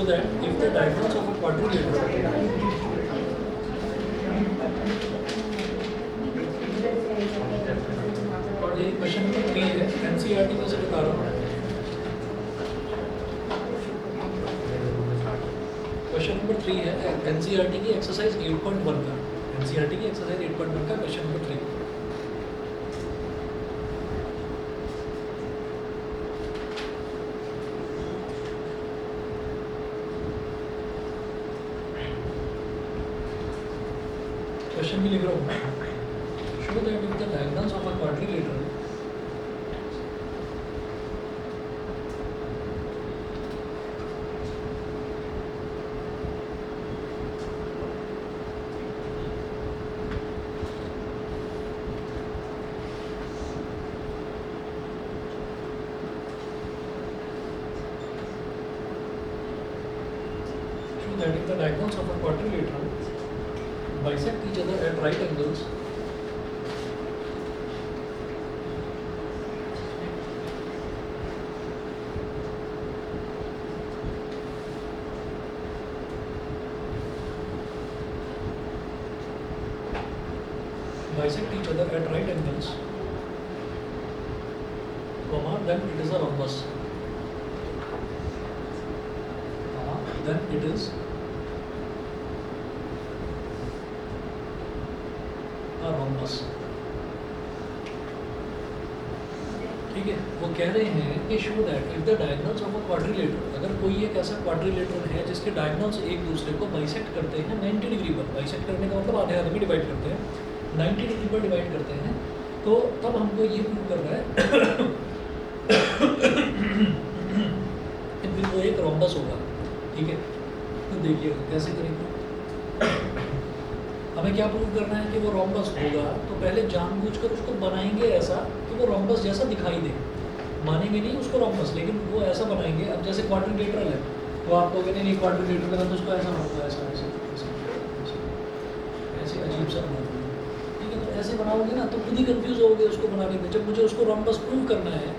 that if the diagonals of a quadrilateral और ये question number 3 है, एनसीईआरटी में से बता रहा हूँ। क्वेश्चन नंबर 3 है एनसीईआरटी की एक्सरसाइज 8.1 का, एनसीईआरटी की एक्सरसाइज 8.1 का क्वेश्चन नंबर 3। क्वेश्चन भी लिख रहा हूँ। Show that if the diagonals of a quadrilateral bisect each other at right angles, then it is a rhombus. Then it is a rhombus. ठीक है, वो कह रहे हैं कि show that if the diagonals of a quadrilateral, अगर कोई एक ऐसा क्वाड्रिलेटरल है जिसके डायगोनल्स एक दूसरे को बाइसेक्ट करते हैं 90 डिग्री पर, बाइसेक्ट करने का मतलब आधे आधे में डिवाइड करते हैं, 90 डिग्री पर डिवाइड करते हैं, तो तब हमको ये प्रूव करना है फिर वो एक रोम्बस होगा। ठीक है, तो देखिए कैसे करेंगे। हमें क्या प्रूव करना है कि वो रोम्बस होगा, तो पहले जानबूझकर उसको बनाएंगे ऐसा कि वो रोम्बस जैसा दिखाई दे। मानेंगे नहीं उसको रोम्बस, लेकिन वो ऐसा बनाएंगे। अब जैसे क्वाड्रिलेटरल है तो आप कहोगे नहीं क्वाड्रिलेटरल है तो उसको ऐसा बनाऊंगा, ऐसा ऐसे ऐसे अजीब सा बनाऊंगा। ठीक है, तो ऐसे बनाओगे ना तो खुद ही कंफ्यूज होगे उसको बनाने में। जब मुझे उसको रोम्बस प्रूव करना है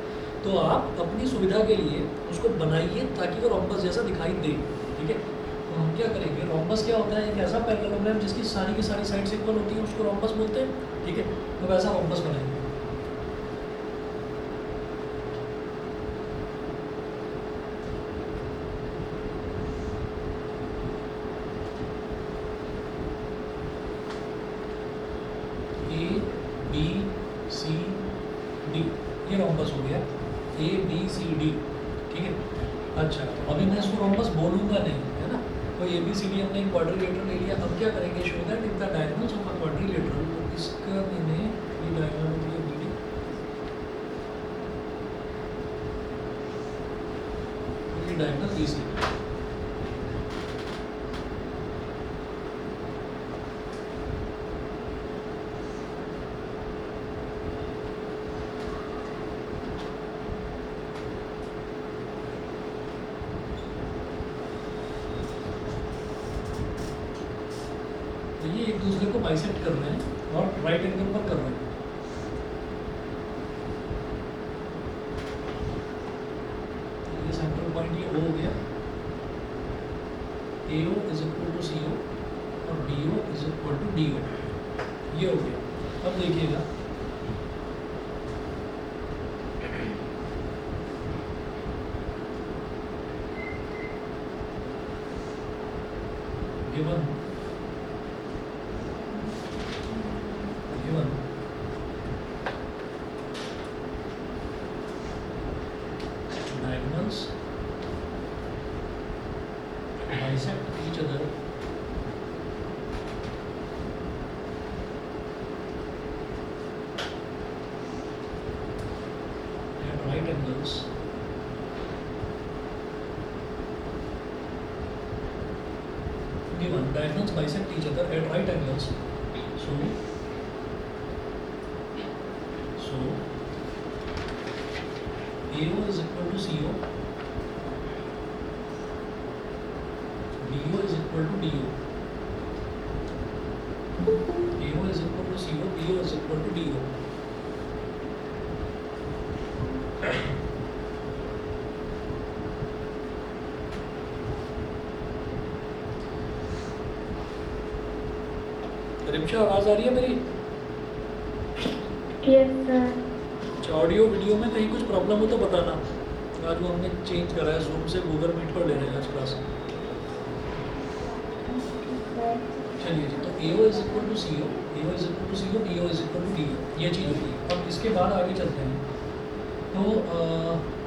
तो आप अपनी सुविधा के लिए उसको बनाइए ताकि वो रोम्बस जैसा दिखाई दे। ठीक है, तो हम क्या करेंगे, रोम्बस क्या होता है, एक ऐसा पैरेललोग्राम जिसकी सारी की सारी साइड्स इक्वल होती है, उसको रोम्बस बोलते हैं। ठीक है, तो वैसा रोम्बस बनाएंगे। ए बी सी डी, ये रोम्बस हो गया ABCD। ठीक है, अच्छा तो अभी मैं इसको रोम्बस बोलूँगा नहीं, है ना। तो ABCD हमने एक क्वाड्रिलेटरल ले लिया। अब क्या करेंगे, show that if the diagonals of a quadrilateral, तो इसका मैंने ये डायगोनल दिया BD, ये डायगोनल BC। ये एक दूसरे को बाइसेक्ट कर रहे हैं और राइट एंगल पर कर रहे हैं। ये सेंट्रल पॉइंट ये O हो गया, AO is equal to CO और BO is equal to DO, ये हो गया। अब देखिएगा given diagonals bisect each other at right angles, given diagonals bisect each other at right angles, so AO is equal to CO, BO is equal to DO, AO is equal to CO, BO is equal to DO। Rimsha आवाज़ आ रही है मेरी? Yes sir. अच्छा, audio video में कहीं कुछ problem हो तो बताना। आज वो हमने चेंज करा है, जूम से गूगल मीट पर ले रहे हैं आज क्लास। चलिए जी, तो A O is equal to C O, A O is equal to C O, D O is equal to D O, ये चीज़ होती है। अब इसके बाद आगे चलते हैं। तो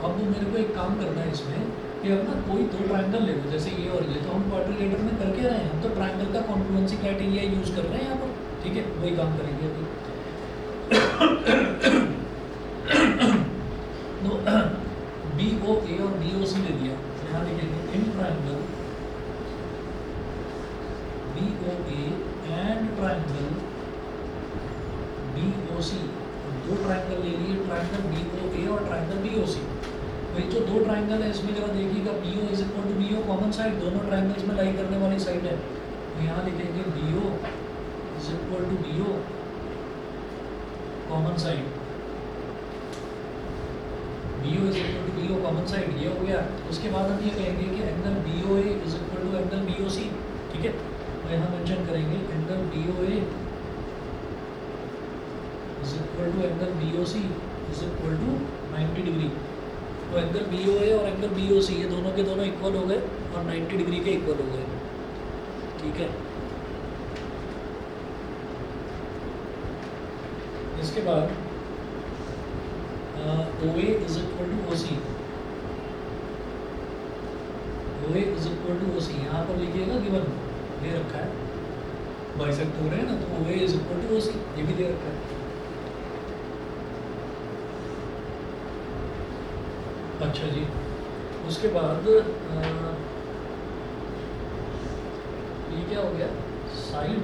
अब मेरे को एक काम करना है इसमें कि अब ना कोई दो ट्रायंगल ले लो, जैसे ये और ये, तो हम क्वाड्रिलेटरल में करके रहे हैं, हम तो ट्रायंगल का कॉन्फ्लुएंसी क्राइटेरिया यूज़ कर रहे हैं यहाँ पर, ठीक है, वही काम करेंगे अभी। तो बी ओ ए और बी ओ सी ले लिया, यहाँ लिखेंगे in triangle B O A and triangle B O C. दो ट्रायंगल ले लिए, ट्रायंगल बी ओ ए और ट्रायंगल बी ओ सी। भाई जो दो ट्रायंगल है इसमें जरा देखिएगा, B O is equal to B O common side, दोनों ट्रायंगल्स में लाई करने वाली साइड है, तो यहाँ लिखेंगे B O is equal to B O common side, B O is equal to B O common side, ये हो गया। उसके बाद हम ये कहेंगे कि angle B O A is equal to angle B O C, ठीक है, तो यहाँ मेंशन करेंगे angle B O A is equal to angle B O C is equal to 90 degree. तो एंगल बी ओ ए और angle B O सी ये दोनों के दोनों इक्वल हो गए और 90 डिग्री के इक्वल हो गए, ठीक है। इसके बाद O A is equal to O C, O A is equal to O C, यहाँ पर लिखिएगा गिवन दे रखा है, बाइसेक्ट हो रहे हैं ना, तो ओ A is equal to O सी ये भी दे रखा है। अच्छा जी, उसके बाद ये क्या हो गया, साइड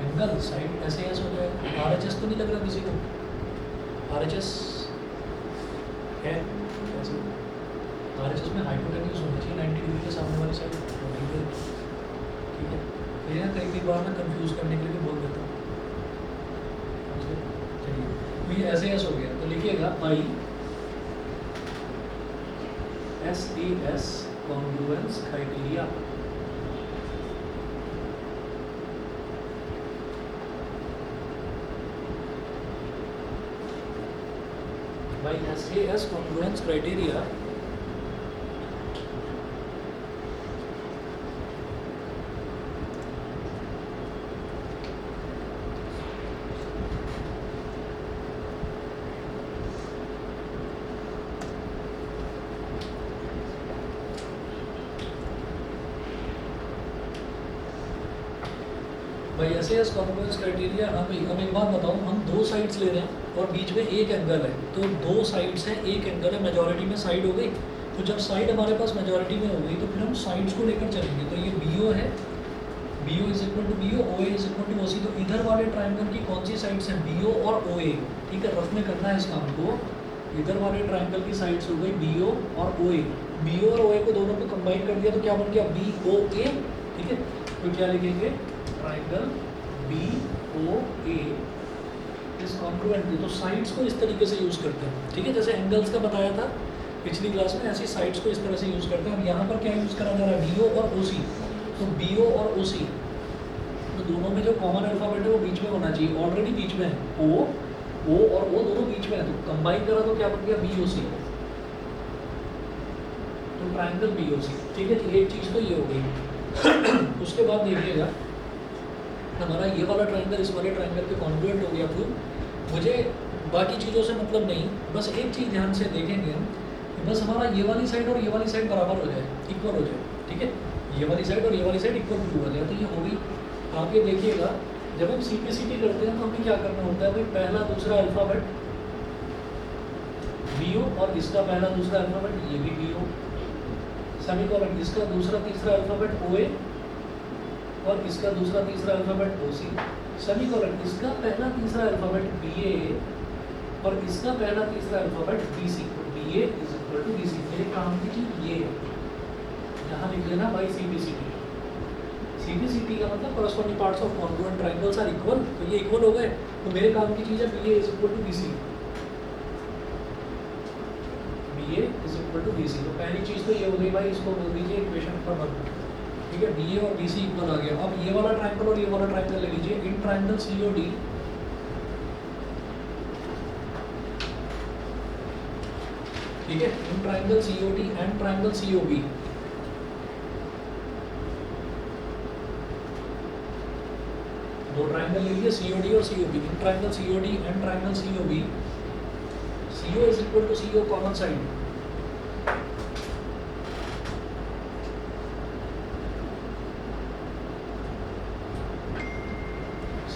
एंगल, साइड ऐसे ऐसे हो जाएगा। आर एच एस तो नहीं लग रहा किसी को, आर एच एस है ऐसे, आर एच एस में हाइपोटेन्यूज होनी चाहिए 90 डिग्री के सामने वाली साइड, ठीक है। ये कई बार ना कंफ्यूज करने के लिए बोल देता हूँ। चलिए, तो ये ऐसे ऐसे हो गया, तो लिखिएगा आई SAS congruence criteria। By SAS congruence criteria भाई ऐसे एस कॉन्फ्लुएंस क्राइटेरिया। हाँ भाई, अब एक बात बताऊँ, हम दो साइड्स ले रहे हैं और बीच में एक एंगल है, तो दो साइड्स हैं एक एंगल है, मेजॉरिटी में साइड हो गई। तो जब साइड हमारे पास मेजॉरिटी में हो गई तो फिर हम साइड्स को लेकर चलेंगे। तो ये बी ओ है, B O is equal to B O, O A is equal to O C. तो इधर वाले ट्राइंगल की कौन सी साइड्स हैं, बी ओ और ओ ए, ठीक है। रफ में करना है इस काम को, इधर वाले ट्राइंगल की साइड्स हो गई बी ओ और ओ ए, बी ओ और ओ ए को दोनों को कंबाइन कर दिया तो क्या बन गया, बी ओ ए, ठीक है। तो क्या लिखेंगे, ट्राइंगल बी ओ ए इस कॉन्ग्रुएंट। तो साइड्स को इस तरीके से यूज़ करते हैं, ठीक है, जैसे एंगल्स का बताया था पिछली क्लास में, ऐसी साइड्स को इस तरह से यूज़ करते हैं। अब यहाँ पर क्या यूज़ करा जा रहा है, बी ओ और ओ सी। तो बी ओ और ओ सी, तो दोनों में जो कॉमन अल्फाबेट है वो बीच में होना चाहिए, ऑलरेडी बीच में है, ओ और ओ दोनों बीच में है, तो कंबाइन करा तो क्या बन गया, बी ओ सी। तो ट्राइंगल बी ओ सी, ठीक है। एक चीज़ तो ये हो गई। उसके बाद देखिएगा, हमारा ये वाला ट्राइंगल इस वाले ट्राइंगल के कॉन्ग्रुएंट हो गया। फिर मुझे बाकी चीज़ों से मतलब नहीं, बस एक चीज़ ध्यान से देखेंगे हम, बस हमारा ये वाली साइड और ये वाली साइड बराबर हो जाए, इक्वल हो जाए, ठीक है। ये वाली साइड और ये वाली साइड इक्वल टू हो जाए, तो ये हो गई। आप ये देखिएगा, जब हम सीपीसीटी करते हैं तो हमें क्या करना होता है भाई, पहला दूसरा अल्फ़ाबेट बी ओ और इसका पहला दूसरा अल्फ़ाबेट ये भी बी ओ, सेमीकोलन, इसका दूसरा तीसरा अल्फ़ाबेट ओ ए और इसका दूसरा तीसरा अल्फ़ाबेट ओ सी, सेमीकोलन, इसका पहला तीसरा अल्फ़ाबेट बी ए और इसका पहला तीसरा alphabet B C. B A is equal to B C. मेरे काम की चीज़ ये है, यहाँ लिख लेना बाई सीपीसीटी। सीपीसीटी का मतलब corresponding parts of congruent triangles are equal, तो ये इक्वल हो गए। तो मेरे काम की चीज़ है B A is equal to B C, B A is equal to B C. तो पहली चीज़ तो ये हो गई भाई, इसको बोल दीजिए इक्वेशन नंबर 1। ठीक है, बी ए और बी सी इक्वल आ गया। अब ये वाला ट्राइंगल और ये वाला ट्राइंगल ले लीजिए, इन ट्राइंगल सी ओ डी, ठीक है, in triangle C O D and triangle C O B, दो ट्राइंगल ले लीजिए सी ओ डी और C O B, in triangle C O D and triangle C O B, C O is equal to C O common side,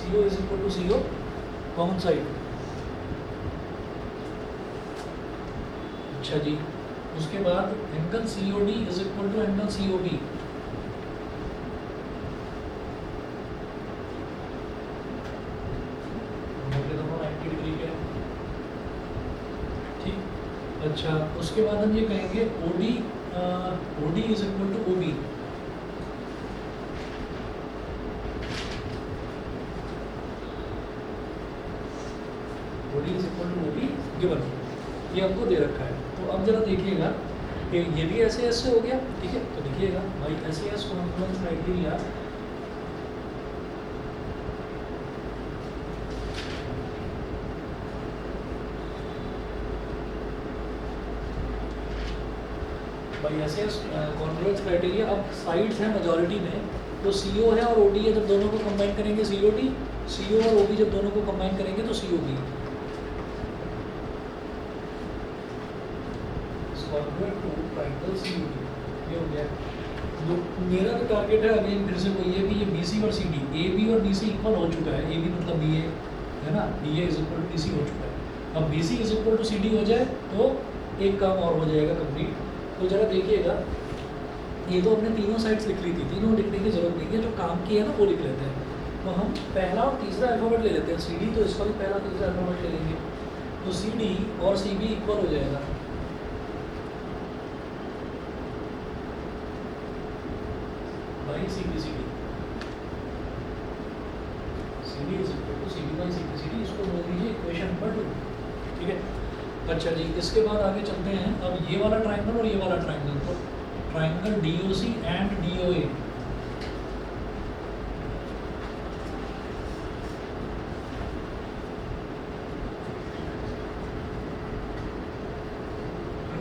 CO is equal to CO common side. अच्छा जी, उसके बाद angle COD is equal to angle COB, दोनों 90 degree के, ठीक। अच्छा, उसके बाद हम ये कहेंगे OD is equal to OB, OD is equal to OB given, ये हमको दे रखा है। तो अब जरा देखिएगा कि ये भी ऐसे ऐसे हो गया, ठीक है। तो देखिएगा भाई ऐसे ऐसे कॉन्फ्लुएंस क्राइटेरिया, भाई ऐसे कॉन्फ्लुएंस क्राइटेरिया। अब साइड्स हैं मेजॉरिटी में, तो CO है और OD है, जब दोनों को कंबाइन करेंगे COD, CO और OB जब दोनों को कंबाइन करेंगे तो COB। ट्राइंगल COD ये हो गया। जो मेरा जो टारगेट है अगेन फिर से वही है कि ये BC और CD, AB और BC इक्वल हो चुका है, AB मतलब BA है ना, BA is equal to BC हो चुका है। अब BC is equal to CD हो जाए तो एक काम और हो जाएगा कंप्लीट। तो जरा देखिएगा, ये तो हमने तीनों साइड्स लिख ली थी, तीनों लिखने की जरूरत नहीं है, जो काम की है ना वो लिख लेते हैं। तो हम पहला और तीसरा अल्फाबेट ले लेते हैं, CD तो इसका भी पहला तीसरा अल्फाबेट ले लेंगे, तो CD और CB इक्वल हो जाएगा। By CBCD, CD is equal to CD by CBCD, इसको बोल दीजिए इक्वेशन नंबर 2, ठीक है। अच्छा जी, इसके बाद आगे चलते हैं। अब ये वाला ट्राइंगल और ये वाला ट्राइंगल, तो triangle DOC and DOA,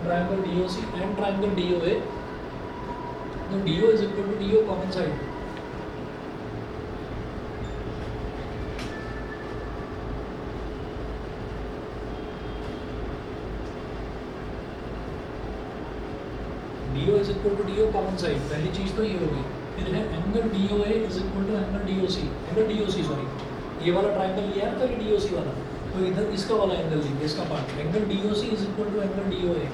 triangle DOC and triangle DOA, तो DO is equal to DO common side, DO is equal to DO common side, पहली चीज़ तो ये होगी। फिर है angle DOA is equal to angle DOC, angle DOC sorry, ये वाला ट्राइंगल लिया है तो ये DOC वाला, तो इधर इसका वाला एंगल लेंगे, इसका part, angle DOC is equal to angle DOA,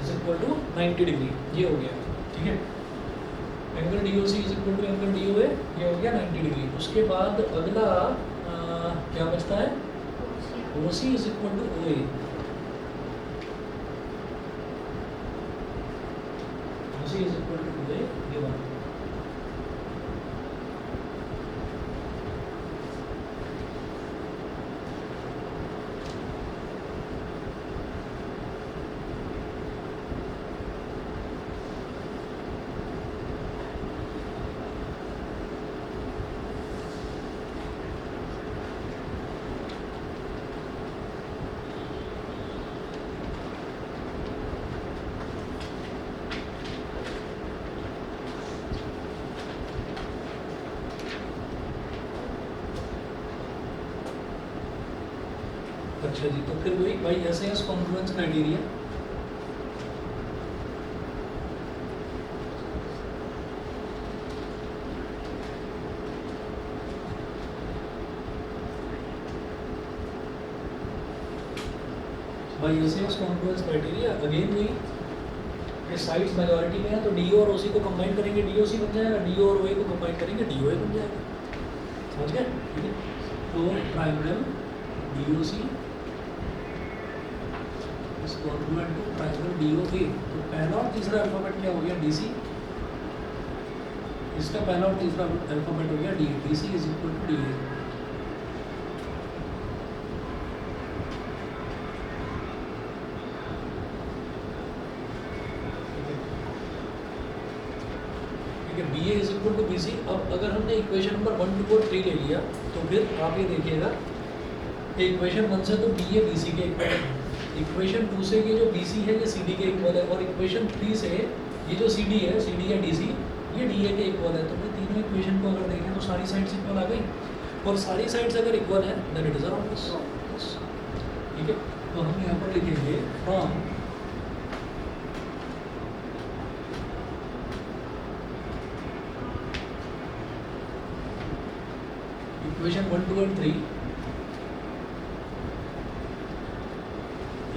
is equal to 90 degree, ये हो गया, ठीक है। Angle DOC is equal to angle DOA, ये हो गया 90 डिग्री। उसके बाद अगला क्या बचता है, OC is equal to OA, OC is equal to OA given. अच्छा जी, तो फिर वही भाई ऐसे है कॉन्फ्लुएंस क्राइटेरिया। भाई ऐसे कॉन्फ्लुएंस क्राइटेरिया अगेन वही, ये साइड्स मेजॉरिटी में है तो DO और OC को कंबाइन करेंगे DOC बन जाएगा, DO और OA को कंबाइन करेंगे DOA बन जाएगा, समझ गए, ठीक है। तो triangle DOC is confluent to triangle DOA, तो पहला और तीसरा अल्फाबेट क्या हो गया DC, इसका पहला और तीसरा अल्फाबेट हो गया DA, DC is equal to DA, ठीक है, B A is equal to B C. अब अगर हमने इक्वेशन नंबर 1, 2 और 3 ले लिया तो फिर आप ये देखिएगा कि इक्वेशन 1 से तो बी ए बी सी के इक्वल है, इक्वेशन 2 से ये जो बी सी है ये सी डी के इक्वल है, और इक्वेशन 3 से ये जो सी डी है, सी डी या डी सी, ये डी ए के इक्वल है। तो फिर तीनों इक्वेशन को अगर देखें तो सारी साइड्स इक्वल आ गई, और सारी साइड्स अगर इक्वल है then it is a rhombus. ठीक है, तो हम यहाँ पर लिखेंगे from equation 1, 2 and 3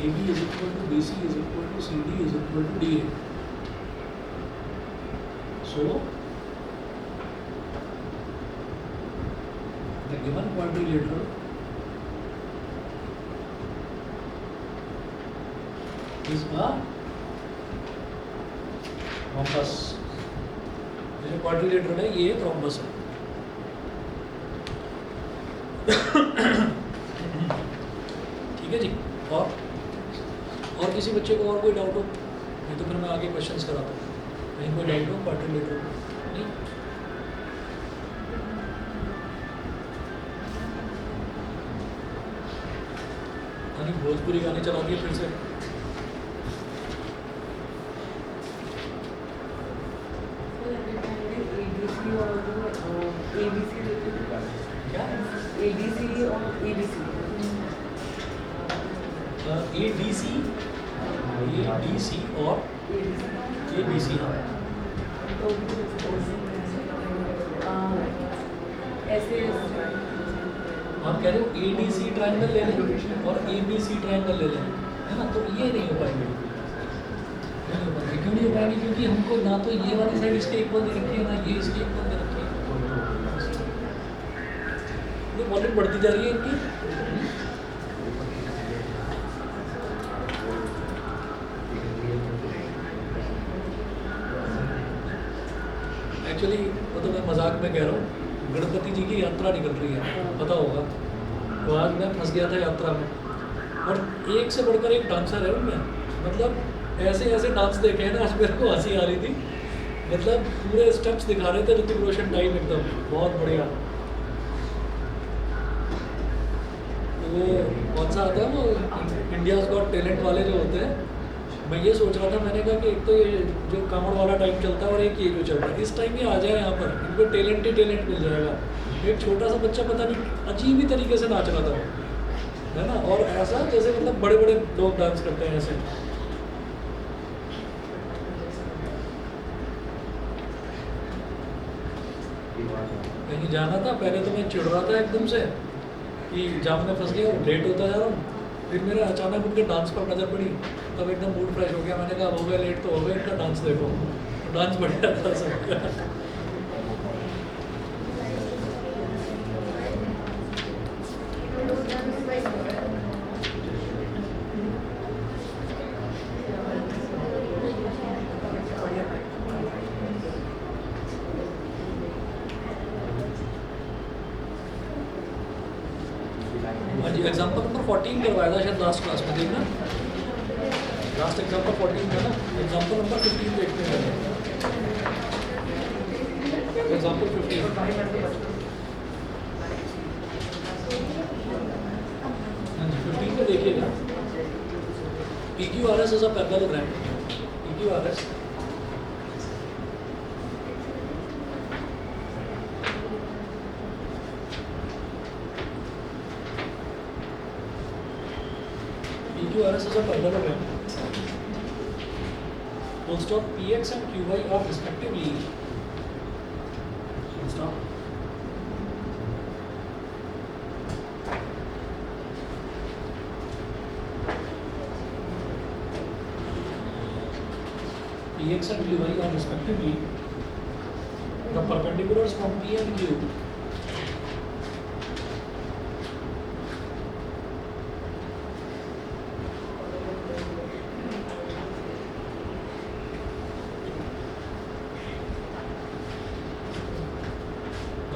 AB is equal to BC is equal to CD is equal to DA. So the given quadrilateral is a rhombus. जो क्वाड्रिलेटरल है ये एक rhombus है। ठीक है जी। और किसी बच्चे को और कोई डाउट हो, नहीं तो फिर मैं आगे क्वेश्चंस कराता हूँ। कहीं कोई डाउट हो क्वाड्रिलेटरल नहीं? यानी भोजपुरी गाने चला दिए फिर से। क्या ADC और ABC ADC और ABC। हाँ, ऐसे आप कह रहे हो ADC ट्रायंगल ले लें और ABC ट्रायंगल ले लें, है ना? तो ये नहीं हो पाएंगे। नहीं हो पाएंगे, क्यों नहीं हो पाएंगे? क्योंकि हमको ना तो ये वाली साइड इसके इक्वल दे रखी है, ना ये इसके इक्वल दे रखी है। ये वॉल्यूम बढ़ती जा रही है इनकी। एक्चुअली वो तो मैं मजाक में कह रहा हूँ, गणपति जी की यात्रा निकल रही है, पता होगा। तो आज मैं फंस गया था यात्रा में, और एक से बढ़कर एक डांसर है उनमें। मतलब ऐसे ऐसे डांस देखे हैं ना, आज मेरे को हंसी आ रही थी। मतलब पूरे स्टेप्स दिखा रहे थे ऋतिक रोशन टाइम, एकदम बहुत बढ़िया। वो कौन सा आता है वो इंडियाज़ गॉट टैलेंट वाले जो होते हैं, मैं ये सोच रहा था, मैंने कहा कि एक तो ये जो कांवड़ वाला टाइम चलता है और एक ये जो चलता है, इस टाइम ये आ जाए यहाँ पर, इनको टैलेंट ही टैलेंट मिल जाएगा। एक छोटा सा बच्चा पता नहीं अजीब ही तरीके से नाच रहा था, है ना? और ऐसा जैसे मतलब बड़े बड़े लोग डांस करते हैं ऐसे। कहीं जाना था, पहले तो मैं चिढ़ रहा था एकदम से कि जाम में फंस गया, लेट होता जा रहा हूँ। फिर मेरे अचानक उनके डांस पर नज़र पड़ी, तब एकदम मूड फ्रेश हो गया। मैंने कहा हो गया लेट तो हो गया, इनका डांस देखो। डांस बढ़िया था सबका। एग्जाम्पल नंबर 14 करवाया था शायद लास्ट क्लास में, देखना लास्ट एग्जाम्पल 14 था ना। एग्जाम्पल नंबर 15 देखते हैं। एग्जाम्पल 15 हाँ जी 15 में देखिएगा। PQRS is a parallelogram. PQRS PQRS is a parallelogram whose stop PX and QY are respectively stop PX and QY are respectively the perpendiculars from P and Q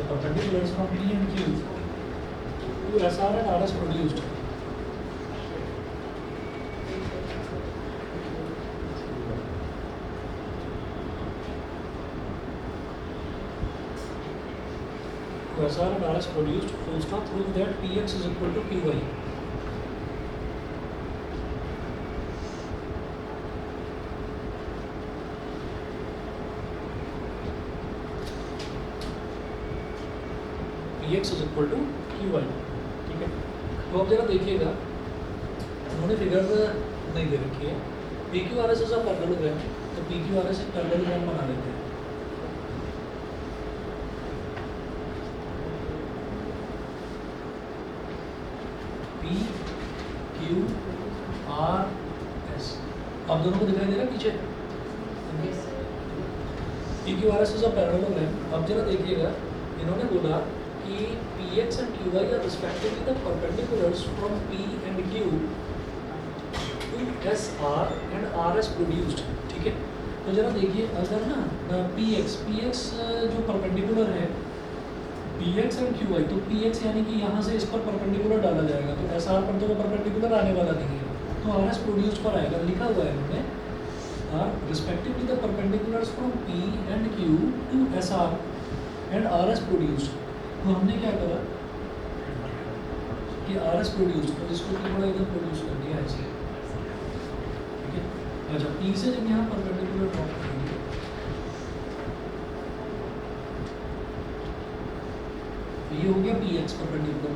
perpendiculars from P and Q to SR and RS produced. to SR and RS produced, full stop, prove that Px is equal to Qy. Px is equal to Qy. ठीक है, तो अब जरा देखिएगा, उन्होंने figure नहीं दे रखी है। PQRS इज अ पैरेललोग्राम, तो PQRS एक पैरेललोग्राम बना लेते हैं। PQRS अब दोनों को दिखाई दे रहा है पीछे? PQRS is a parallelogram. अब जरा देखिएगा, इन्होंने बोला कि Px and Qy are respectively the perpendiculars from P and Q to SR and RS produced। ठीक है, तो जरा देखिए, अगर ना Px जो परपेंडिकुलर है Px एंड Qy, तो Px यानी कि यहाँ से इस पर परपेंडिकुलर डाला जाएगा, तो SR पर तो वो परपेंडिकुलर आने वाला नहीं है, तो RS प्रोड्यूस पर आएगा। लिखा हुआ है इन्होंने respectively the perpendiculars from P and Q to SR and RS produced. तो हमने क्या करा कि RS प्रोड्यूस, तो इसको थोड़ा इधर प्रोड्यूस कर दिया ऐसे। ठीक है, अच्छा P से जब यहाँ परपेंडिकुलर ड्रॉप करेंगे, ये हो गया Px परपेंडिकुलर।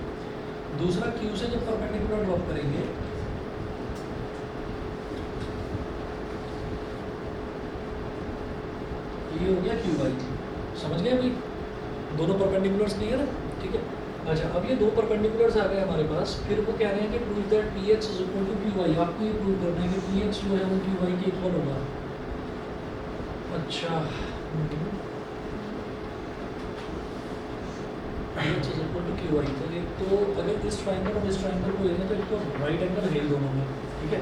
दूसरा Q से जब परपेंडिकुलर ड्रॉप करेंगे, ये हो गया Qy। समझ गए भाई, दोनों परपेंडिकुलर्स क्लियर है? ठीक है, अच्छा अब ये दो परपेंडिकुलर्स आ गए हमारे पास, फिर वो कह रहे हैं कि prove that Px is equal to Qy। आपको ये प्रूव करना है कि Px जो है वो Qy के इक्वल होगा। अच्छा Px is equal to Qy, तो एक तो अगर इस ट्राइंगल और इस ट्राइंगल को लेंगे तो एक तो राइट एंगल है दोनों में। ठीक है,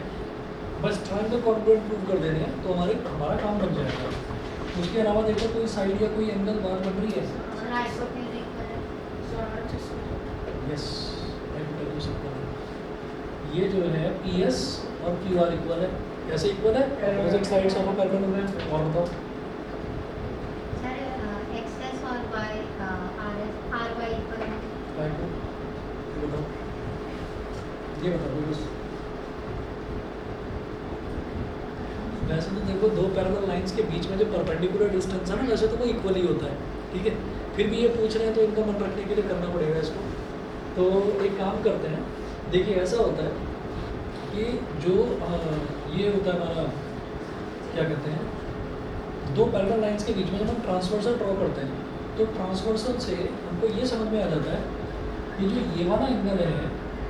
बस ट्राइंगल कॉन्ग्रुएंट प्रूव कर देने हैं तो हमारा काम बन जाएगा। उसके अलावा देखो कोई साइड या कोई एंगल बार बन रही है? यस, ये जो है PS और QR इक्वल है, कैसे इक्वल है? Opposite sides of a parallelogram. और बताओ सर, XS और Y RY इक्वल है। बताओ, ये बताओ बस। वैसे तो देखो दो पैरेलल लाइंस के बीच में जो परपेंडिकुलर डिस्टेंस है ना, वैसे तो वो इक्वल ही होता है। ठीक है, फिर भी ये पूछ रहे हैं तो इनका मन रखने के लिए करना पड़ेगा इसको। तो एक काम करते हैं, देखिए ऐसा होता है कि जो ये होता है हमारा, क्या कहते हैं, दो पैरेलल लाइंस के बीच में जब हम ट्रांसवर्सल ड्रॉ करते हैं, तो ट्रांसवर्सल से हमको ये समझ में आ जाता है कि जो ये वाला एंगल है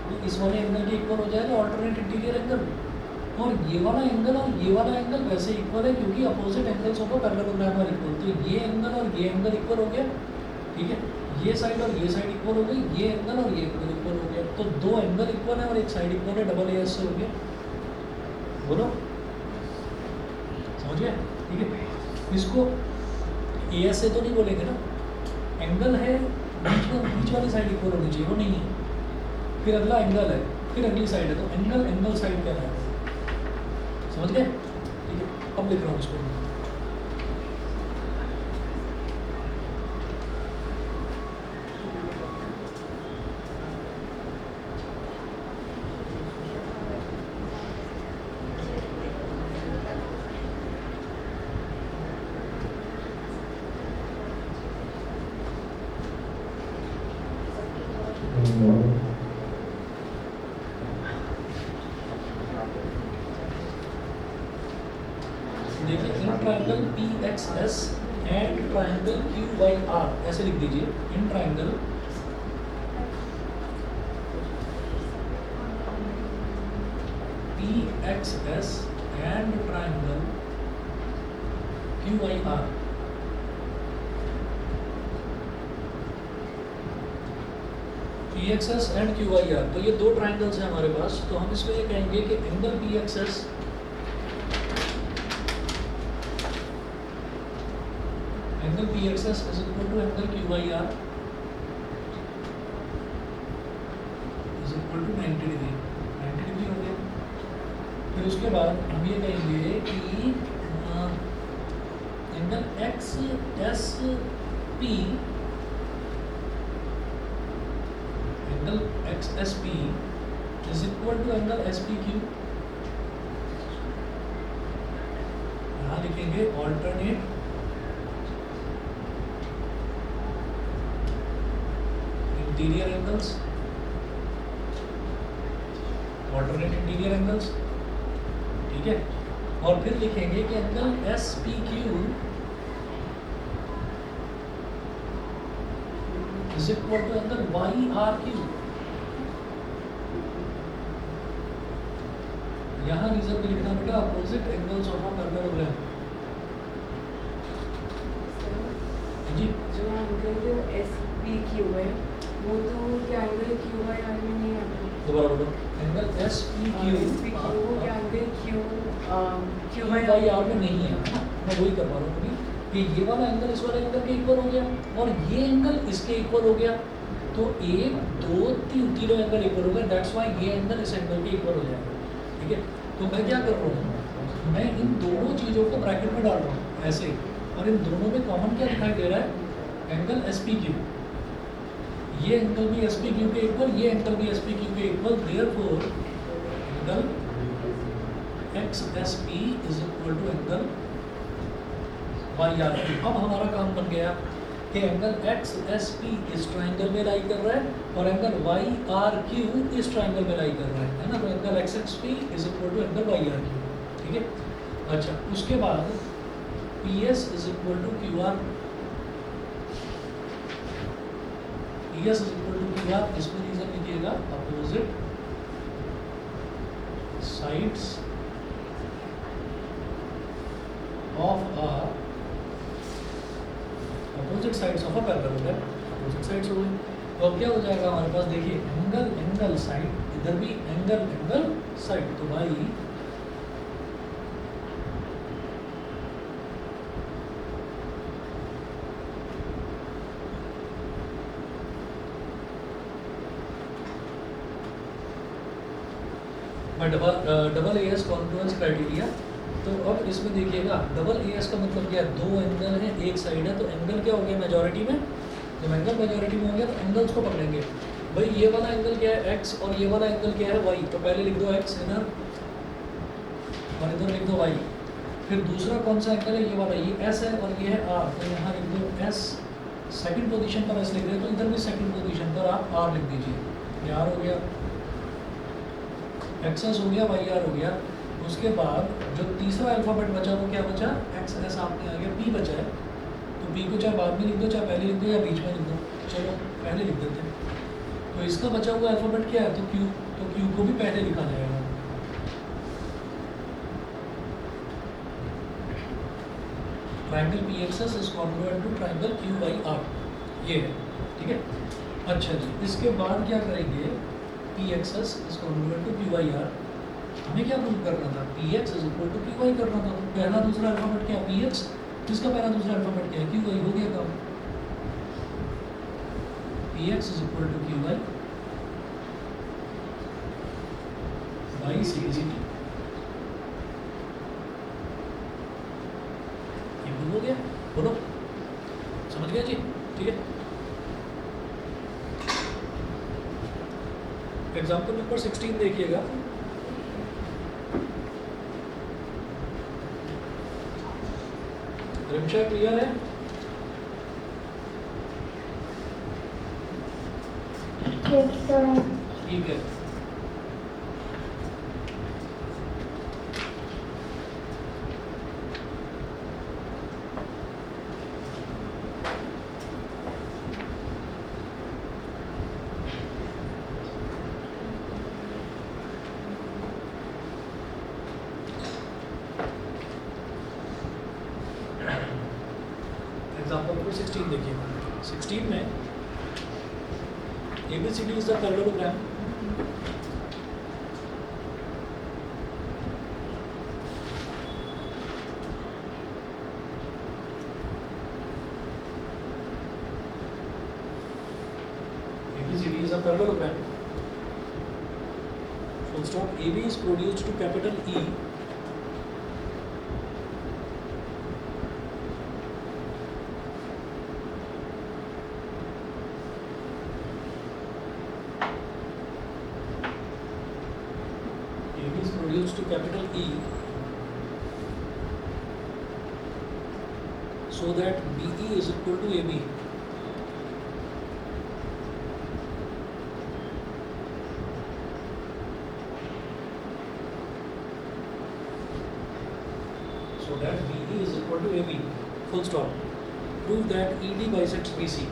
वो इस वाले एंगल के इक्वल हो जाएगा, ऑल्टरनेट इंटीरियर एंगल। और ये वाला एंगल और ये वाला एंगल वैसे इक्वल है क्योंकि opposite angles of a parallelogram are equal. तो ये एंगल और ये एंगल इक्वल हो गया। ठीक है, ये साइड और ये साइड इक्वल हो गई, ये एंगल और ये एंगल इक्वल हो गया। तो दो एंगल इक्वल है और एक साइड इक्वल है, डबल AS से हो गया। बोलो, समझ गए? ठीक है, इसको AS से तो नहीं बोलेंगे ना, एंगल है बीच वाली साइड इक्वल होनी चाहिए, वो नहीं है। फिर अगला एंगल है, फिर अगली साइड है, तो एंगल साइड क्या है, समझ गए? ठीक है, अब लिख रहा हूँ इसको। देखिए in triangle PXS and triangle QYR ऐसे लिख दीजिए। In triangle PXS and triangle QYR PXS and QYR, तो ये दो ट्राइंगल्स हैं हमारे पास। तो हम इसमें ये कहेंगे कि angle PXS is equal to angle QYR is equal to 90 degree. 90 degree हो गया। फिर उसके बाद हम ये कहेंगे कि angle XSP angle X S P is equal to angle S P Q, यहाँ लिखेंगे alternate interior angles, alternate interior angles, ठीक है। और फिर लिखेंगे कि angle S P Q is equal to angle Y R Q. यहाँ रीजन में लिखना बेटा opposite angles of a parallelogram. जी जो एंगल एस पी क्यू है वो तो क्या एंगल क्यू वाई आर में नहीं आता? दोबारा बोलो, एंगल एस पी क्या Q angle Q Q Y R में नहीं है, मैं वही करवा रहा हूँ अभी कि ये वाला एंगल इस वाले एंगल के इक्वल हो गया और ये एंगल इसके इक्वल हो गया, तो 1 2 3 तीनों एंगल इक्वल हो गए, दैट्स वाई ये एंगल इस एंगल के इक्वल हो जाएगा, ठीक है। तो मैं क्या कर रहा हूँ, मैं इन दोनों चीज़ों को ब्रैकेट में डाल रहा हूँ ऐसे, और इन दोनों में कॉमन क्या दिखाई दे रहा है, एंगल एस पी क्यू। ये एंगल भी एस पी क्यू के इक्वल, ये एंगल भी एस पी क्यू के इक्वल, therefore angle X S P is equal to angle Y R Q. अब हमारा काम बन गया कि एंगल एक्स एस पी इस ट्राइंगल में लाई कर रहा है और एंगल वाई आर क्यू इस ट्राइंगल में लाई कर रहा है ना, तो angle X S P is equal to angle Y R Q, ठीक है। अच्छा, उसके बाद P S is equal to Q R, P S is equal to Q R, इसमें रीजन लिखिएगा opposite sides of a opposite sides of a parallelogram, opposite sides हो गई। तो अब क्या हो जाएगा हमारे पास, देखिए एंगल एंगल साइड, इधर भी एंगल एंगल साइड, तो भाई double A S Confluence criteria. तो अब इसमें देखिएगा डबल ए एस का मतलब क्या है, दो एंगल है एक साइड है, तो एंगल क्या हो गया मेजॉरिटी में, जब एंगल मेजॉरिटी में हो गया तो एंगल्स को पकड़ेंगे। भाई ये वाला एंगल क्या है x और ये वाला एंगल क्या है y, तो पहले लिख दो x इधर और इधर लिख दो y। फिर दूसरा कौन सा एंगल है, ये वाला, ये s है और ये है r, तो यहाँ लिख दो s, सेकंड पोजीशन पर s लिख रहे हैं तो इधर भी सेकंड पोजीशन पर आप r लिख दीजिए, ये r हो गया, xs हो गया, yr हो गया। उसके बाद जो तीसरा अल्फ़ाबेट बचा वो क्या बचा, xs आपने आ गया, p बचा है, तो p को चाहे बाद में लिख दो चाहे पहले लिख दो या बीच में लिख दो, चलो पहले लिख देते हैं। तो इसका बचा हुआ अल्फ़ाबेट क्या है, तो q, तो q को भी पहले लिखा जाएगा। Triangle PXS is congruent to triangle QYR, ये है, ठीक है। अच्छा जी, इसके बाद क्या करेंगे, PXS is congruent to QYR। हमें क्या प्रूव करना था, PX is equal to QY करना था। तो पहला दूसरा अल्फ़ाबेट क्या, PX, इसका पहला दूसरा अल्फ़ाबेट क्या है, QY, हो गया काम। PX is equal to QY by CPCT, ये प्रूव हो गया, बोलो समझ गया जी, ठीक है। एग्जाम्पल नंबर 16 देखिएगा। रिमशा क्लियर है? ठीक है। एग्जाम्पल नंबर 16 देखिए। 16 में ABCD is the parallelogram. ABCD is a parallelogram. Full stop. AB is produced to capital E to capital E so that BE is equal to AB. So that BE is equal to AB. Full stop. Prove that ED bisects BC.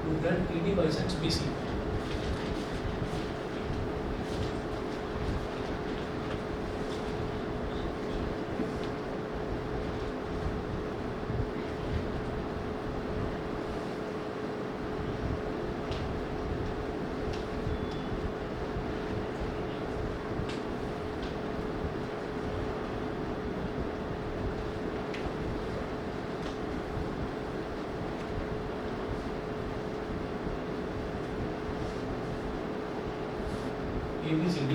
Prove that ED bisects BC. ABCD।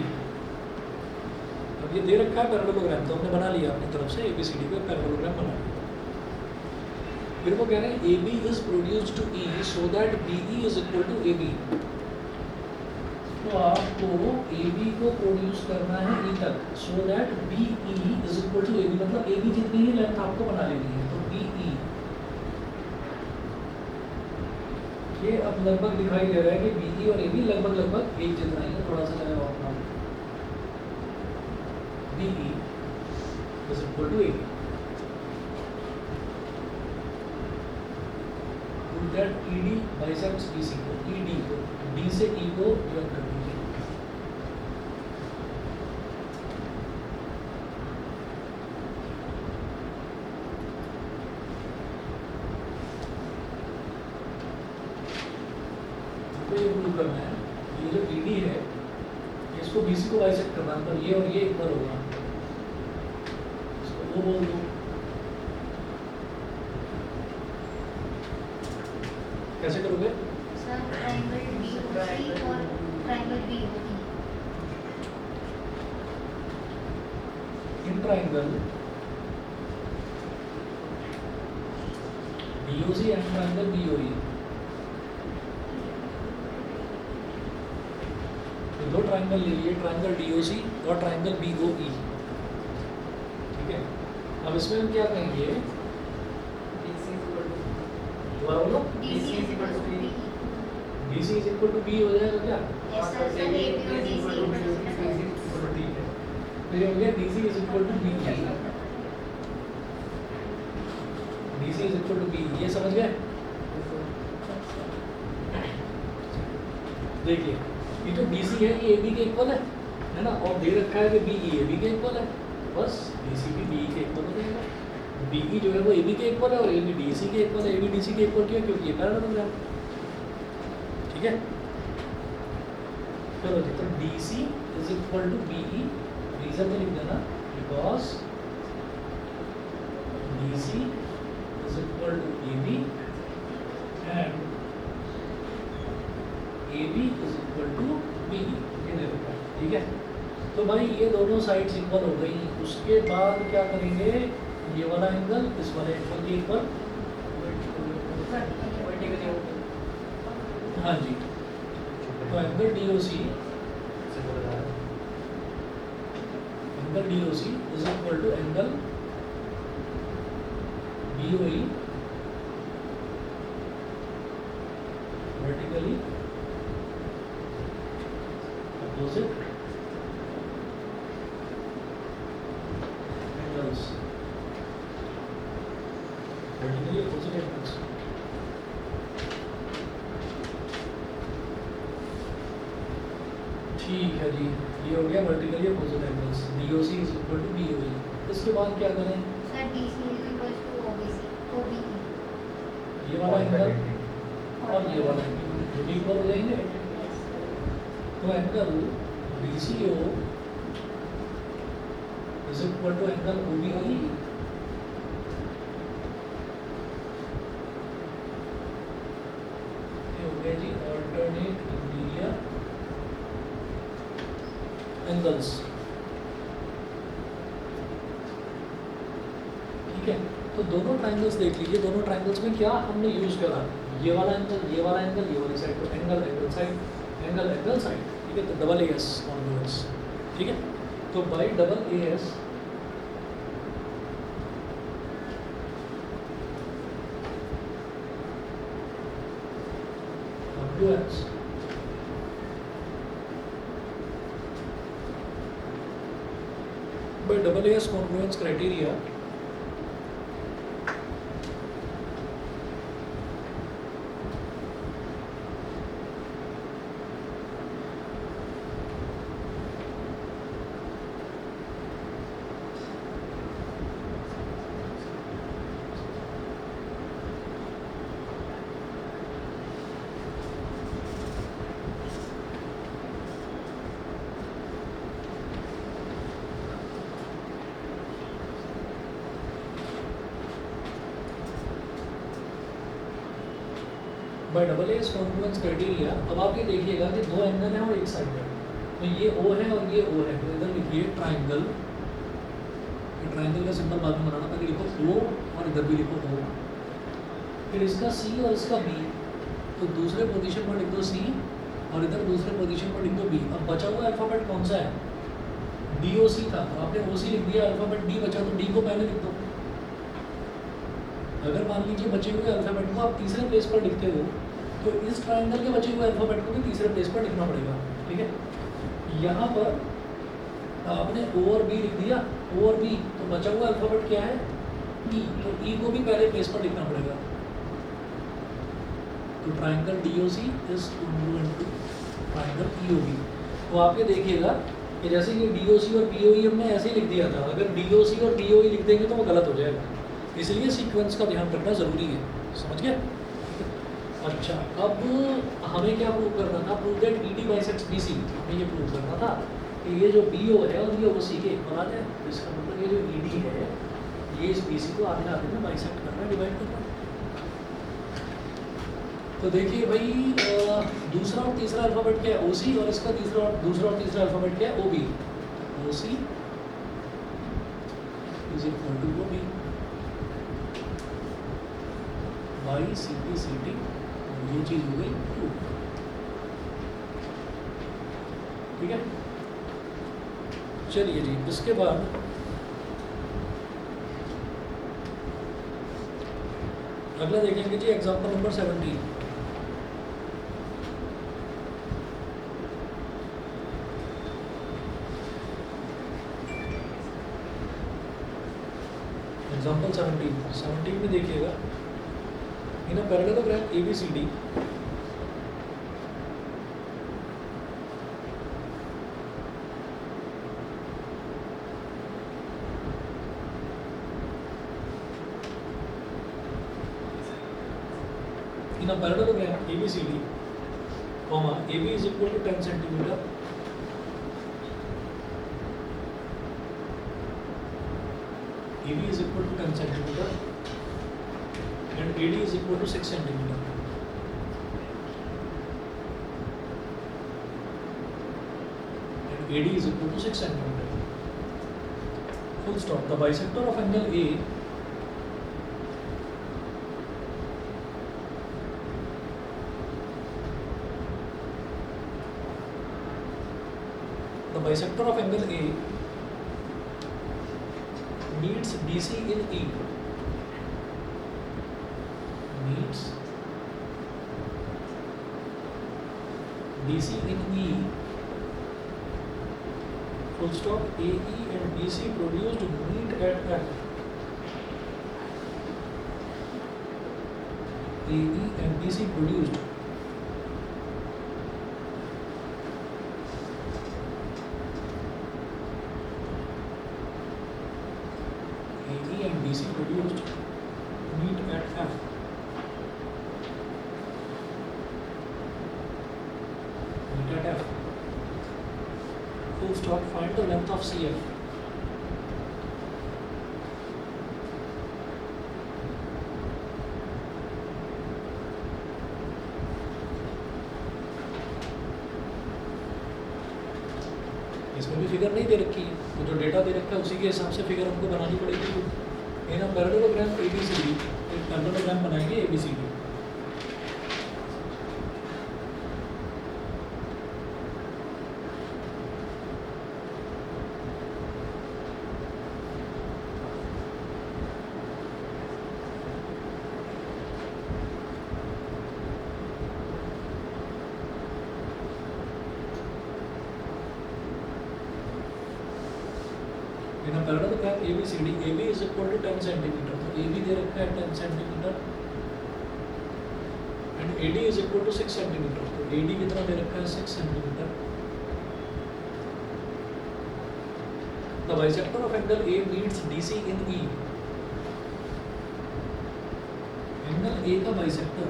अब ये दे रखा है parallelogram, तो हमने बना लिया अपनी तरफ से ABCD को पैरेललोग्राम बना लिया। फिर वो कह रहे हैं AB is produced to E so that BE is equal to AB। तो आपको AB को प्रोड्यूस करना है E तक so that BE is equal to AB, मतलब AB जितनी ही लेंथ आपको बना लेनी है। तो BE ये अब लगभग दिखाई दे रहा है कि BE और AB लगभग एक जितना ही है, थोड़ा सा लगाओ अपना। BE is equal to AB। Prove that ED bisects BC को, ED को D से E को ज्वाइन कर दीजिए। ये प्रूव करना है, ये जो ED है इसको BC को बाइसेक्ट करना है, तो ये और ये इक्वल होगा, इसको वो बोल दो। कैसे करोगे? सर ट्रायंगल DOC और triangle BOE। In triangle DOC and triangle BOE, दो ट्रायंगल ले लिए, ट्रायंगल DOC और ट्रायंगल BOE। ठीक है, अब इसमें हम क्या करेंगे, दोबारा बोलो। DC is equal to BE। BC is equal to B हो जाएगा क्या? Yes sir, सर AB और DC equal to ठीक है, फिर हो गया DC is equal to BE। DC is equal to BE, ये समझ गए? देखिए ये जो BC है ये AB के इक्वल है ना, और दे रखा है कि BE AB के इक्वल है, बस BC भी BE के इक्वल हो जाएगा। BE जो है वो AB के इक्वल है और AB DC के इक्वल है। AB DC के इक्वल क्यों? क्योंकि ये पैरेललोग्राम। ठीक है, चलो जी, तो DC is equal to BE, reason में लिख देना, because DC is equal to AB and AB is equal to BE, ये दे रखा है। ठीक है, तो भाई ये दोनों साइड्स इक्वल हो गई, उसके बाद क्या करेंगे, ये वाला एंगल इस वाले एंगल के इक्वल। हाँ जी, तो angle DOC is equal to angle BOE vertically opposite angles, vertically opposite angles. ठीक है जी, ये हो गया vertically opposite angles, DOC is equal to BOE। इसके बाद क्या करें, sir DC is equal to OBE। ये वाला एंगल और ये वाला एंगल जो भी इक्वल हो जाएंगे, तो angle BCO is equal to angle OBE। ये हो गया जी ऑल्टरनेट इंटीरियर एंगल्स। ठीक है, तो दोनों ट्राइंगल्स देख लीजिए, दोनों ट्राइंगल्स में क्या हमने यूज़ करा, ये वाला एंगल, ये वाला एंगल, ये वाली साइड, तो angle angle side, angle angle side, ठीक है, तो डबल ए एस कॉन्ग्रुएंस, ठीक है, तो by double A S congruence by double AS congruence criteria, bye double S congruence criteria. अब आप ये देखिएगा कि दो एंगल हैं और एक साइड है, तो ये ओ है और ये ओ है, तो इधर लिखिए ट्राइंगल, ये ट्राइंगल का सिंबल बाद में बनाना, पहले लिखो ओ और इधर भी लिखो ओ, फिर इसका सी और इसका बी, तो दूसरे पोजीशन पर लिख दो सी और इधर दूसरे पोजीशन पर लिख दो बी। अब बचा हुआ अल्फ़ाबेट कौन सा है, डी ओ सी था, तो आपने ओ सी लिख दिया, अल्फ़ाबेट डी बचा तो डी को पहले लिख दो। अगर मान लीजिए बचे हुए अल्फ़ाबेट को आप तीसरे प्लेस पर लिखते हो, तो इस ट्राइंगल के बचे हुए अल्फ़ाबेट को भी तीसरे प्लेस पर लिखना पड़ेगा, ठीक है। यहाँ पर आपने ओ और बी लिख दिया, ओ और बी, तो बचा हुआ अल्फ़ाबेट क्या है, ई, तो ई को भी पहले प्लेस पर लिखना पड़ेगा। तो triangle D O C is congruent to triangle E O B. तो आप ये देखिएगा कि जैसे कि डी ओ सी और बी ओ ई हमने ऐसे ही लिख दिया था, अगर डी ओ सी और बी ओ ई लिख देंगे तो वो गलत हो जाएगा, इसलिए सीक्वेंस का ध्यान रखना ज़रूरी है, समझ गए। अच्छा, अब हमें क्या प्रूव करना था, prove that B D bisects B C, हमें ये प्रूव करना था कि ये जो बी ओ है और ये ओ सी के इक्वल है, तो इसका मतलब ये जो ई डी है ये इस बी सी को आधे आधे में बाइसेक्ट करना है, डिवाइड करना है। तो देखिए भाई दूसरा और तीसरा अल्फ़ाबेट क्या है, ओ सी, और इसका दूसरा और तीसरा अल्फ़ाबेट क्या है, O B. O C is equal to O B by C T, ये चीज़ हो गई टू, ठीक है। चलिए जी, इसके बाद अगला देखेंगे जी एग्जांपल नंबर 17। एग्जांपल 17 में देखिएगा, in a parallelogram ABCD in a parallelogram ABCD, comma AB is equal to 10 centimeter, AB is equal to 10 centimeter and AD is equal to 6 centimeter. And AD is equal to 6 centimeter. Full stop. The bisector of angle A meets DC in E. Meets DC in E. Full stop. AE and BC produced meet at F. AE and BC produced meet at F. Meet at F. Full stop. Find the length of CF. इसमें भी figure नहीं दे रखी है, तो जो data दे रखा है उसी के हिसाब से फिगर हमको बनानी पड़ेगी। इन अ पैरेललोग्राम ABCD, एक पैरेललोग्राम बनाएंगे ABCD। In a parallelogram ABCD, AB is equal to 10 centimetre, तो AB दे रखा है 10 centimetre and AD is equal to 6 centimetre, तो AD कितना दे रखा है 6 centimetre. The bisector of angle A meets DC in E। Angle A का bisector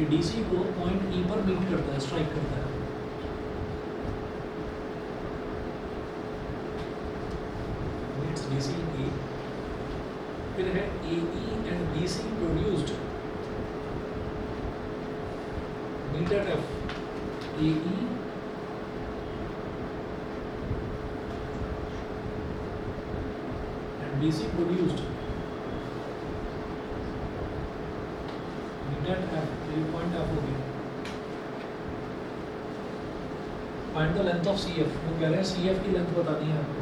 ये DC को पॉइंट E पर मीट करता है, स्ट्राइक करता है। DC E, फिर है AE and BC produced meet at F। AE and BC produced meet at F, तो ये पॉइंट F हो गया। Find the length of CF, वो कह रहे हैं CF की लेंथ बतानी है आपको।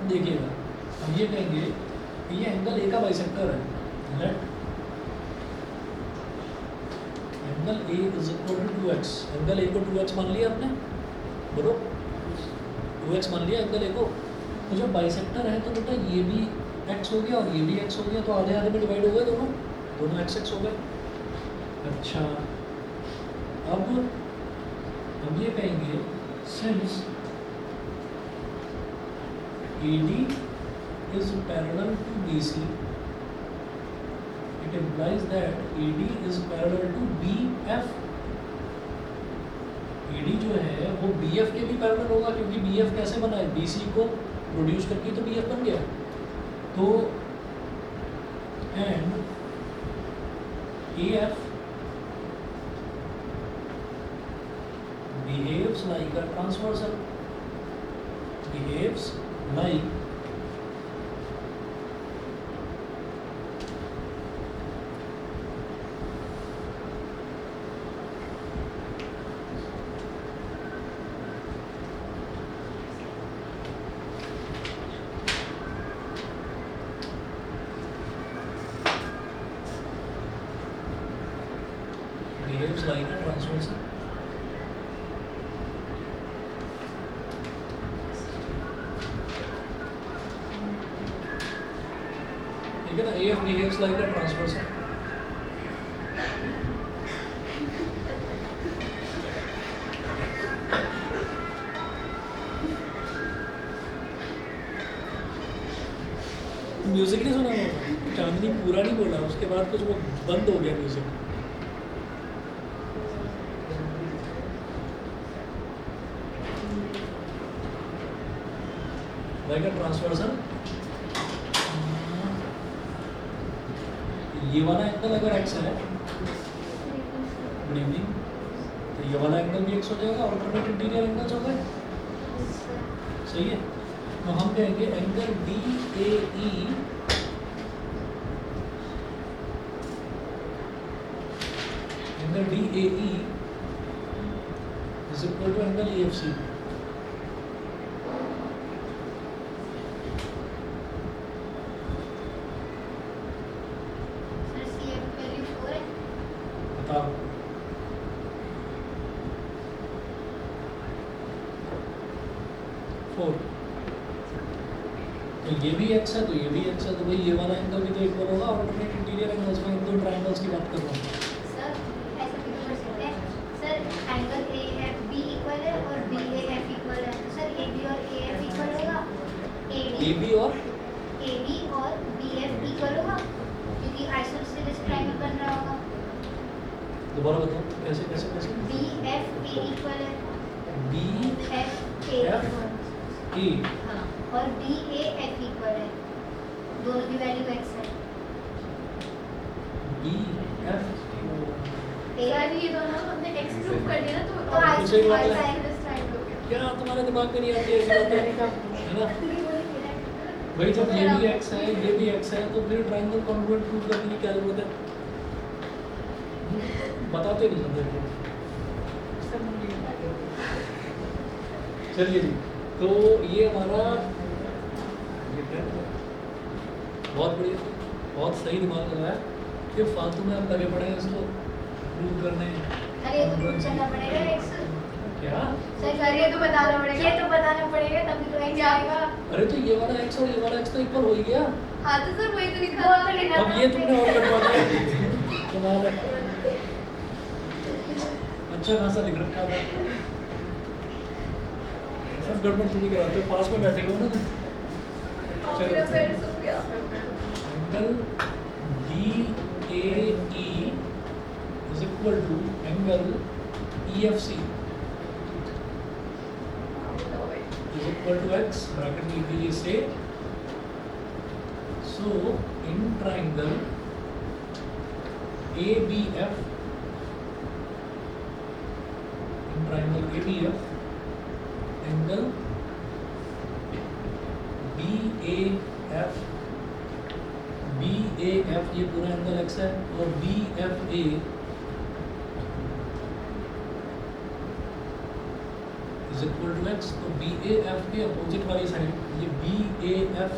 देखिएगा, हम ये कहेंगे कि ये एंगल A का बाइसेक्टर है। Let angle A is equal to 2x। Angle A को 2x मान लिया आपने, बोलो 2x मान लिया एंगल A को। तो जब बाइसेक्टर है तो बेटा ये भी x हो गया और ये भी x हो गया, तो आधे आधे में डिवाइड हो गए दोनों, दोनों x हो गए। अच्छा, अब हम ये कहेंगे since AD is parallel to BC, it implies that AD is parallel to BF। AD जो है वो BF के भी पैरेलल होगा, क्योंकि BF कैसे बना है, BC को प्रोड्यूस करके तो BF बन गया। तो and AF behaves like a transversal, behaves like a transversal। ठीक है ना, AF behaves like a transversal। Music नहीं सुना वो, चांदनी पूरा नहीं बोला, उसके बाद कुछ वो बंद हो गया म्यूजिक। लाइक अ ट्रांसवर्सल, ये वाला एंगल अगर x है, गुड इवनिंग, तो ये वाला एंगल भी x हो जाएगा, ऑल्टरनेट इंटीरियर एंगल्स हो गए, सही है। तो हम कहेंगे angle DAE angle DAE is equal to angle EFC। बताओ, तो ये भी x है, तो ये भी x है, तो भाई ये वाला एंगल भी तो इक्वल होगा ऑल्टरनेट इंटीरियर एंगल्स में। इन दो ट्रायंगल्स की बात कर रहा हूँ। सर ऐसा भी कर सकते हैं सर, एंगल AFB इक्वल है और BAF इक्वल है, तो सर AB और AF इक्वल होगा, AB और BF इक्वल होगा, क्योंकि आइसोसेलेस ट्रायंगल बन रहा होगा। दोबारा बताओ कैसे कैसे कैसे। BFA इक्वल है, BFA हाँ, और BAF इक्वल है, दोनों की वैल्यू x है। BF सर ये दोनों हमने x प्रूव कर दिया ना, तो तो कुछ आइस एक बात है। साइनस ट्रायंगल क्या तुम्हारे दिमाग में नहीं आती है ऐसी बातें, है ना? भाई जब ये भी x है ये भी x है तो फिर ट्रायंगल कॉन्ग्रुएंट प्रूव करने की क्या जरूरत है? बताते नहीं समझे को। चलिए जी, तो ये हमारा ये क्या है? बहुत बढ़िया, बहुत सही दिमाग लगाया। ये फालतू में हम लगे पड़े हैं इसको प्रूव करने। अरे ये तो प्रूव करना पड़ेगा x क्या? सर ये तो बताना पड़ेगा, ये तो बताना पड़ेगा तभी तो x आएगा। अरे तो ये वाला x और ये वाला x तो इक्वल हो ही गया। हाँ तो सर वही तो लिखा हुआ तो लिखा अब ये तुमने और कटवा दिया। कमाल है। अच्छा खासा लिख रखा था। सब गड़बड़ थोड़ी कराते हो, पास में बैठे हो ना तुम। मेरा पैर सूख गया। Angle DAE is equal to angle EFC is equal to x, bracket में लिख दीजिए से। So in triangle ABF, in triangle ABF, angle BAF ये पूरा एंगल x है और BFA is equal to x। तो BAF के अपोजिट वाली साइड, ये BAF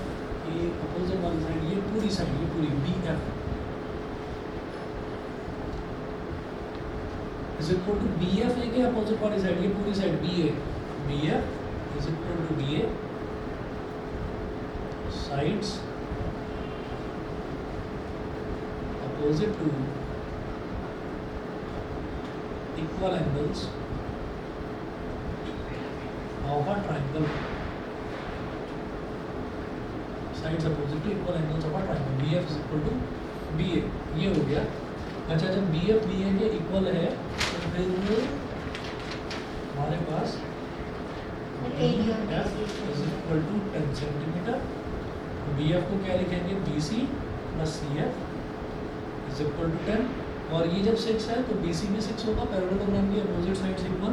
के अपोजिट वाली साइड, ये पूरी साइड, ये पूरी BF is equal to BFA के अपोजिट वाली साइड, ये पूरी side BA, BF is equal to BA sides opposite to equal angles of a triangle, sides opposite to equal angles of a triangle, BF is equal to BA। ये हो गया। अच्छा, जब BF BA के equal है तो फिर हमारे पास AD और BF is equal to 10 centimetre. BF को क्या लिखेंगे? BC plus CF is equal to 10। और ये जब 6 है तो BC भी 6 होगा, पैरेललोग्राम की अपोजिट साइड्स इक्वल।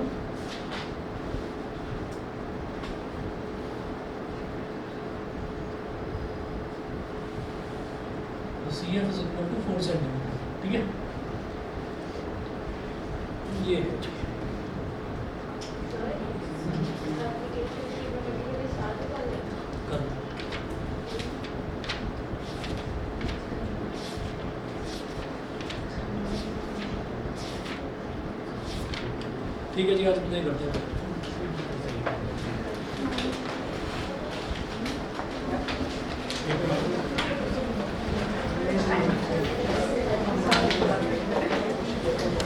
तो CF is equal to 4 centimetre. ठीक है, ये है। कर दो। ठीक है जी, आज नहीं करते हैं।